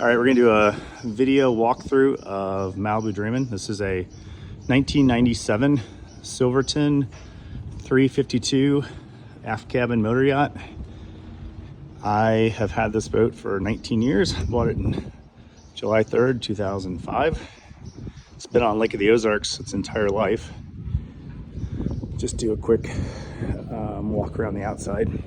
All right, we're gonna do a video walkthrough of Malibu Dreamin'. This is a 1997 Silverton 352 aft cabin motor yacht. I have had this boat for 19 years. I bought it in July 3rd, 2005. It's been on Lake of the Ozarks its entire life. Just do a quick walk around the outside,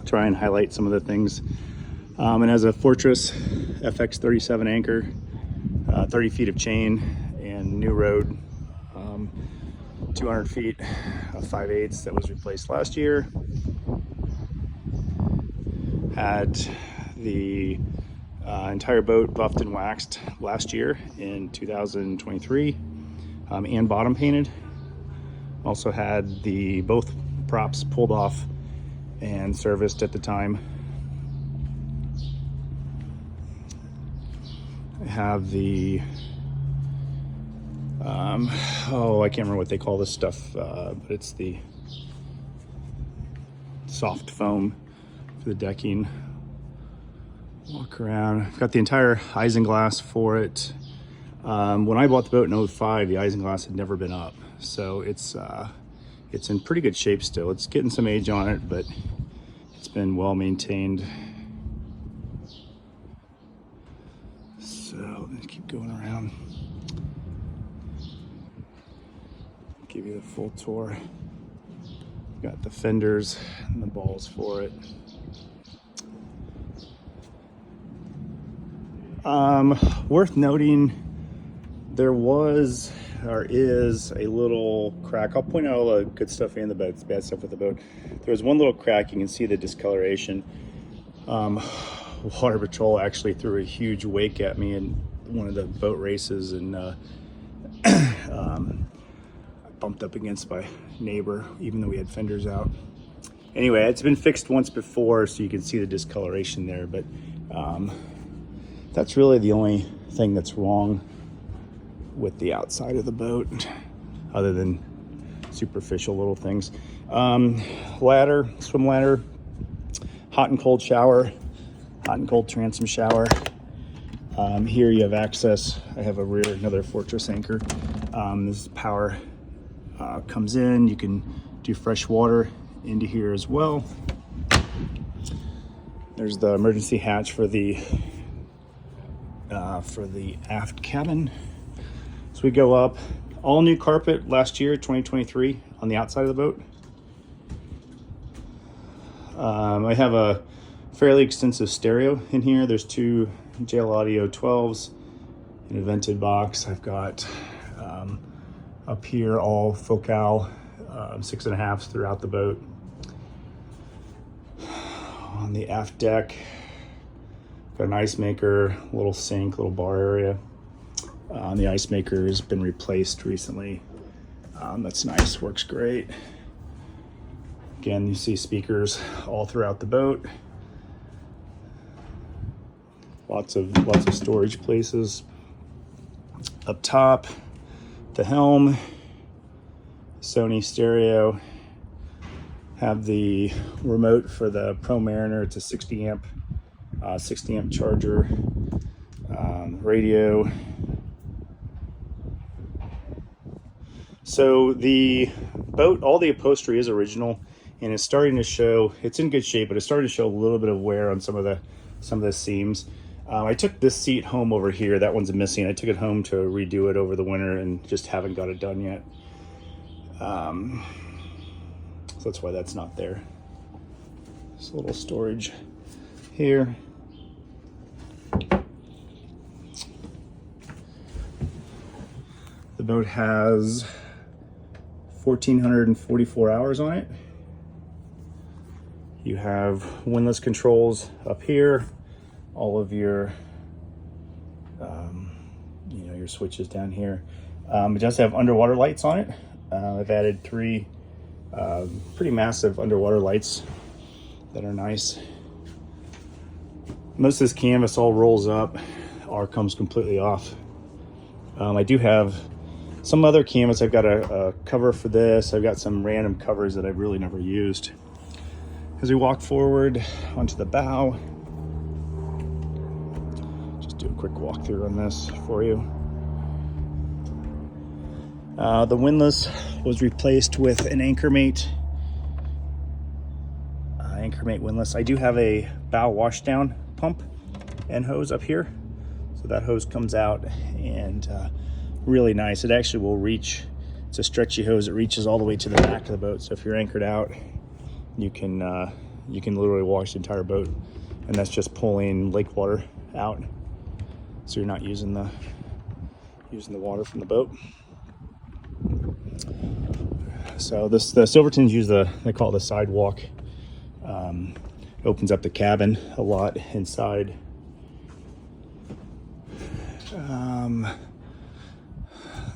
try and highlight some of the things. It has a Fortress FX37 anchor, 30 feet of chain, and new rode, 200 feet of 5/8 that was replaced last year. Had the entire boat buffed and waxed last year in 2023, and bottom painted. Also had both props pulled off and serviced at the time. I have the I can't remember what they call this stuff, but it's the soft foam for the decking. Walk around. I've got the entire isinglass for it. When I bought the boat in 2005, the isinglass had never been up, so it's in pretty good shape still. It's getting some age on it, but it's been well maintained. So let's keep going around. Give you the full tour. Got the fenders and the balls for it. Worth noting, there was or is a little crack. I'll point out all the good stuff and the bad stuff with the boat. There was one little crack. You can see the discoloration. Water Patrol actually threw a huge wake at me in one of the boat races, and I bumped up against my neighbor even though we had fenders out. Anyway, it's been fixed once before, so you can see the discoloration there, but that's really the only thing that's wrong with the outside of the boat, other than superficial little things. Ladder, swim ladder, hot and cold shower, hot and cold transom shower. Here you have access. I have another Fortress anchor. This power comes in. You can do fresh water into here as well. There's the emergency hatch for the aft cabin. So we go up. All new carpet last year, 2023, on the outside of the boat. I have a fairly extensive stereo in here. There's two JL Audio 12s in a vented box. I've got up here all Focal 6.5s throughout the boat. On the aft deck, got an ice maker, a little sink, little bar area. The ice maker has been replaced recently. That's nice, works great. Again, you see speakers all throughout the boat. Lots of storage places. Up top, the helm, Sony stereo. Have the remote for the Pro Mariner. It's a 60 amp charger. Radio. So the boat, all the upholstery is original, and it's starting to show. It's in good shape, but it's starting to show a little bit of wear on some of the seams. I took this seat home over here. That one's missing. I took it home to redo it over the winter and just haven't got it done yet. So that's why that's not there. Just a little storage here. The boat has 1,444 hours on it. You have windlass controls up here. All of your, your switches down here. It does have underwater lights on it. I've added 3 pretty massive underwater lights that are nice. Most of this canvas all rolls up or comes completely off. I do have some other canvas. I've got a cover for this. I've got some random covers that I've really never used. As we walk forward onto the bow, do a quick walkthrough on this for you. The windlass was replaced with an Anchormate windlass. I do have a bow washdown pump and hose up here, so that hose comes out, and really nice. It actually will reach. It's a stretchy hose. It reaches all the way to the back of the boat. So if you're anchored out, you can literally wash the entire boat, and that's just pulling lake water out, so you're not using the water from the boat. So the Silvertons use they call it the sidewalk. It opens up the cabin a lot inside.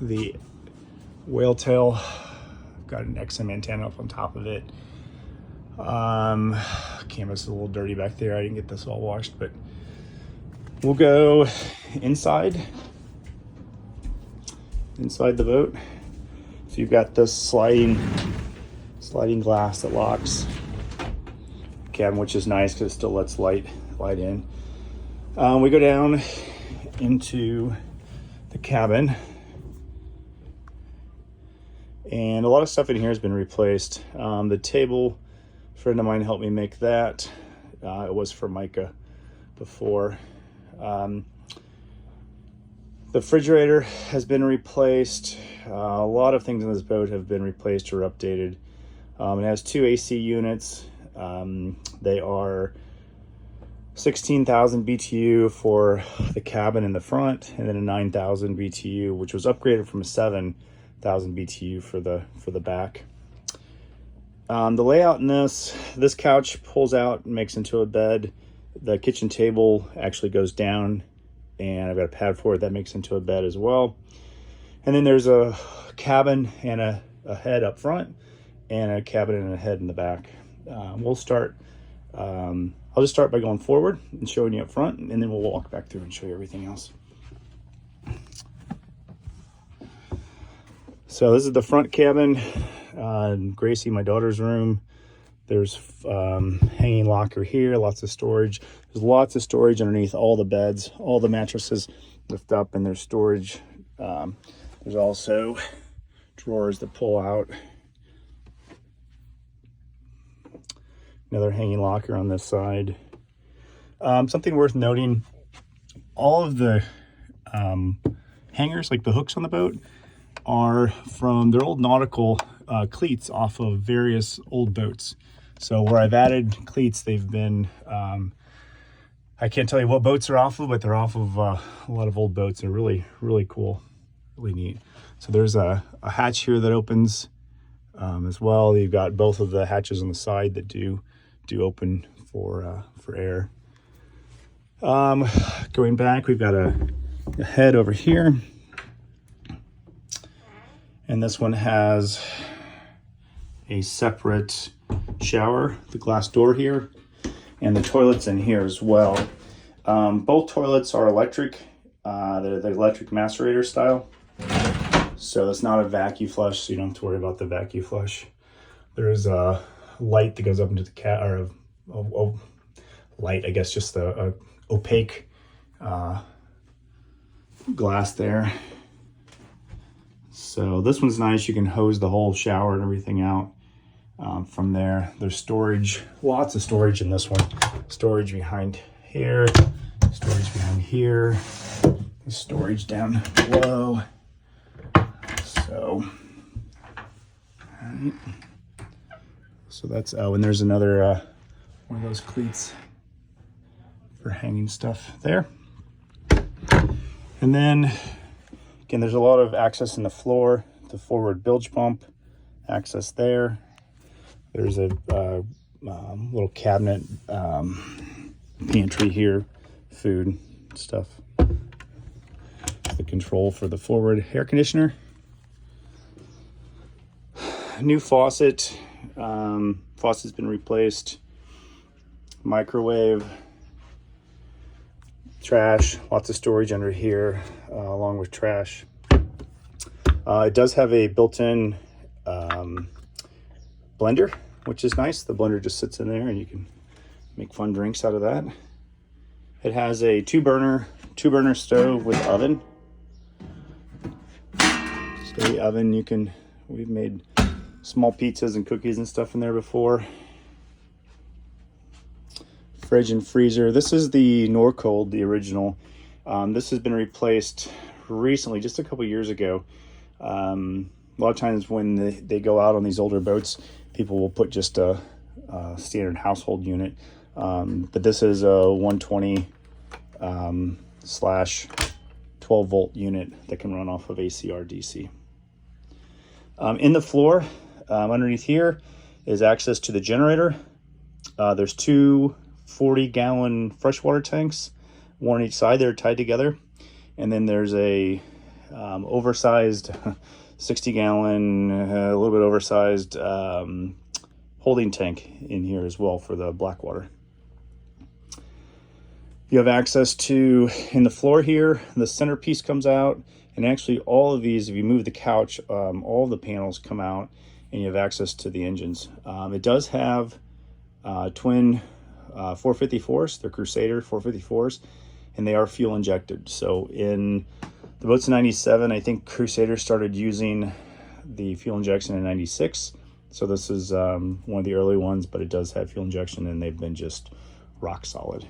The whale tail, got an XM antenna up on top of it. Canvas is a little dirty back there. I didn't get this all washed, but we'll go inside the boat. So you've got this sliding glass that locks the cabin, which is nice because it still lets light in. We go down into the cabin, and a lot of stuff in here has been replaced. The table, a friend of mine helped me make that. It was for Micah before. The refrigerator has been replaced. A lot of things in this boat have been replaced or updated. It has 2 AC units. They are 16,000 BTU for the cabin in the front, and then a 9,000 BTU, which was upgraded from a 7,000 BTU for the back. The layout in this couch pulls out and makes into a bed. The kitchen table actually goes down, and I've got a pad for it that makes into a bed as well. And then there's a cabin and a head up front, and a cabin and a head in the back. We'll start. I'll just start by going forward and showing you up front, and then we'll walk back through and show you everything else. So this is the front cabin. Gracie, my daughter's room. There's hanging locker here, lots of storage. There's lots of storage underneath all the beds. All the mattresses lift up, and there's storage. There's also drawers that pull out. Another hanging locker on this side. Something worth noting, all of the hangers, like the hooks on the boat, are from their old nautical cleats off of various old boats. So where I've added cleats, they've been, I can't tell you what boats they're off of, but they're off of a lot of old boats. They're really, really cool, really neat. So there's a hatch here that opens as well. You've got both of the hatches on the side that do open for air. Going back, we've got a head over here, and this one has a separate shower, the glass door here, and the toilets in here as well. Both toilets are electric. They're the electric macerator style, so it's not a vacuum flush, so you don't have to worry about the vacuum flush. There is a light that goes up into the light, I guess, just the opaque glass there. So this one's nice. You can hose the whole shower and everything out from there. There's storage, lots of storage in this one. Storage behind here, storage behind here, storage down below. So, all right. So that's, oh, and there's another one of those cleats for hanging stuff there. And then, again, there's a lot of access in the floor, the forward bilge pump, access there. There's a little cabinet, pantry here, food stuff. The control for the forward air conditioner. New faucet. Faucet's been replaced. Microwave. Trash. Lots of storage under here, along with trash. It does have a built-in blender, which is nice. The blender just sits in there, and you can make fun drinks out of that. It has a 2-burner, 2-burner stove with oven. So the oven, we've made small pizzas and cookies and stuff in there before. Fridge and freezer. This is the Norcold, the original. This has been replaced recently, just a couple years ago. A lot of times when they go out on these older boats, people will put just a standard household unit. But this is a 120 slash 12 volt unit that can run off of AC or DC. In the floor, underneath here is access to the generator. There's two 40-gallon freshwater tanks, one on each side. They're tied together. And then there's a oversized 60-gallon, a little bit oversized holding tank in here as well for the black water. You have access to, in the floor here, the centerpiece comes out, and actually all of these, if you move the couch, all of the panels come out, and you have access to the engines. It does have twin 454s, they're Crusader 454s, and they are fuel injected. So in the boats in 97, I think Crusader started using the fuel injection in 96. So this is one of the early ones, but it does have fuel injection, and they've been just rock solid.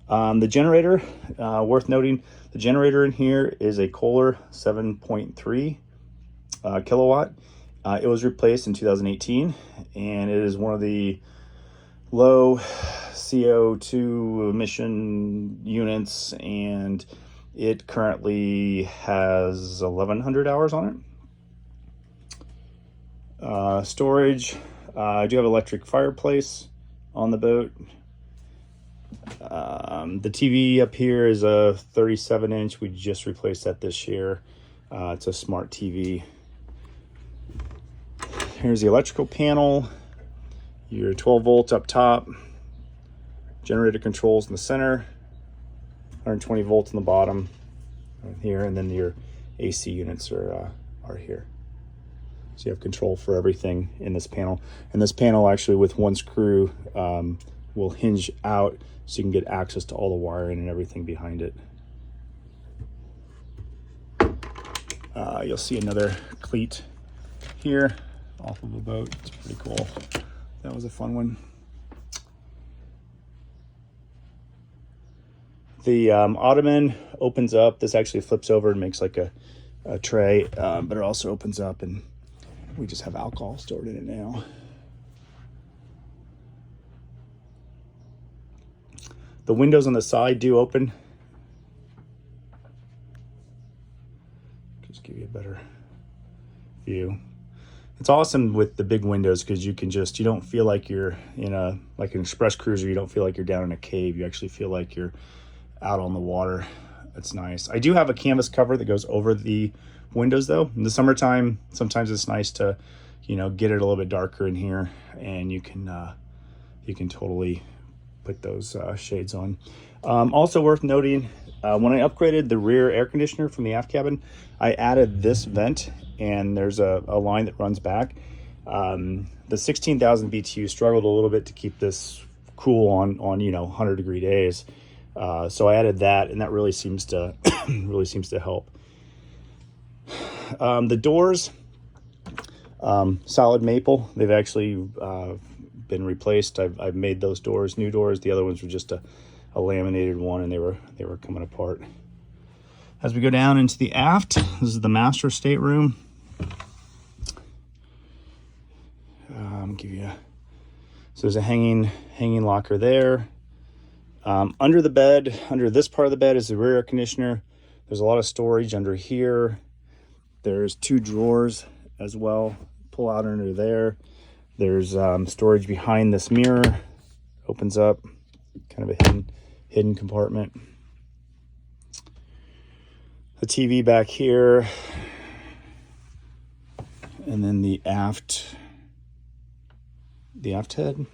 The generator, worth noting, the generator in here is a Kohler 7.3 kilowatt. It was replaced in 2018, and it is one of the low CO2 emission units, and it currently has 1,100 hours on it. Storage, I do have electric fireplace on the boat. The TV up here is a 37-inch. We just replaced that this year. It's a smart TV. Here's the electrical panel. Your 12 volts up top. Generator controls in the center. 120 volts in the bottom here, and then your AC units are here. So you have control for everything in this panel. And this panel actually, with one screw, will hinge out so you can get access to all the wiring and everything behind it. You'll see another cleat here off of a boat. It's pretty cool. That was a fun one. The ottoman opens up. This actually flips over and makes like a tray, but it also opens up, and we just have alcohol stored in it now. The windows on the side do open. Just give you a better view. It's awesome with the big windows because you don't feel like you're in like an express cruiser. You don't feel like you're down in a cave. You actually feel like you're out on the water. That's nice. I do have a canvas cover that goes over the windows though. In the summertime, sometimes it's nice to, get it a little bit darker in here, and you can totally put those shades on. Also worth noting, when I upgraded the rear air conditioner from the aft cabin, I added this vent, and there's a line that runs back. The 16,000 BTU struggled a little bit to keep this cool on 100-degree days. So I added that, and that really seems to help. The doors, solid maple. They've actually been replaced. I've made those doors new doors. The other ones were just a laminated one, and they were coming apart. As we go down into the aft, this is the master stateroom. So there's a hanging locker there. Under the bed, under this part of the bed, is the rear air conditioner. There's a lot of storage under here. There's 2 drawers as well. Pull out under there. There's storage behind this mirror. Opens up, kind of a hidden compartment. The TV back here, and then the aft head.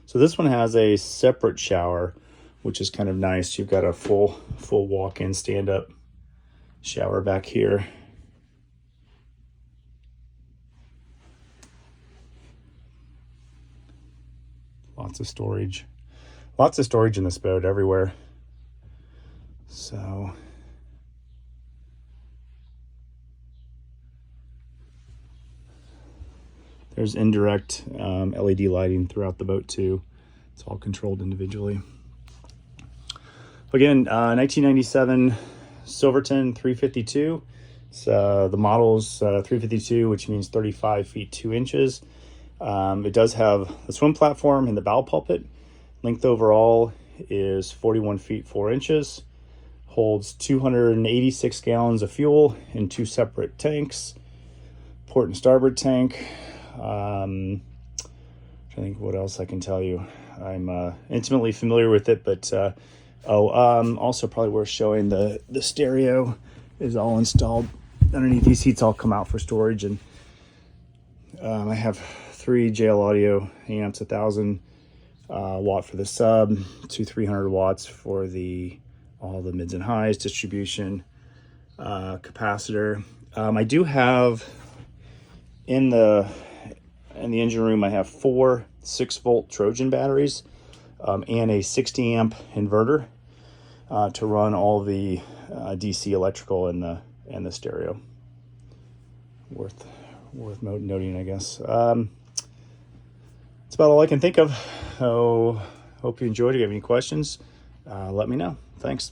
So this one has a separate shower, which is kind of nice. You've got a full walk-in stand-up shower back here. Lots of storage in this boat everywhere. So there's indirect LED lighting throughout the boat too. It's all controlled individually. Again, 1997 Silverton 352. So the model's 352, which means 35 feet 2 inches. It does have the swim platform and the bow pulpit. Length overall is 41 feet 4 inches. Holds 286 gallons of fuel in 2 separate tanks. Port and starboard tank. I think what else I can tell you. I'm intimately familiar with it, but also probably worth showing the stereo is all installed underneath these seats. All come out for storage, and I have 3 JL Audio amps, 1,000 watt for the sub, 300 watts for all the mids and highs, distribution, capacitor. I do have in the engine room, I have 4 6-volt Trojan batteries and a 60 amp inverter to run all the DC electrical and the stereo. Worth noting, I guess. That's about all I can think of. So hope you enjoyed. If you have any questions, let me know. Thanks.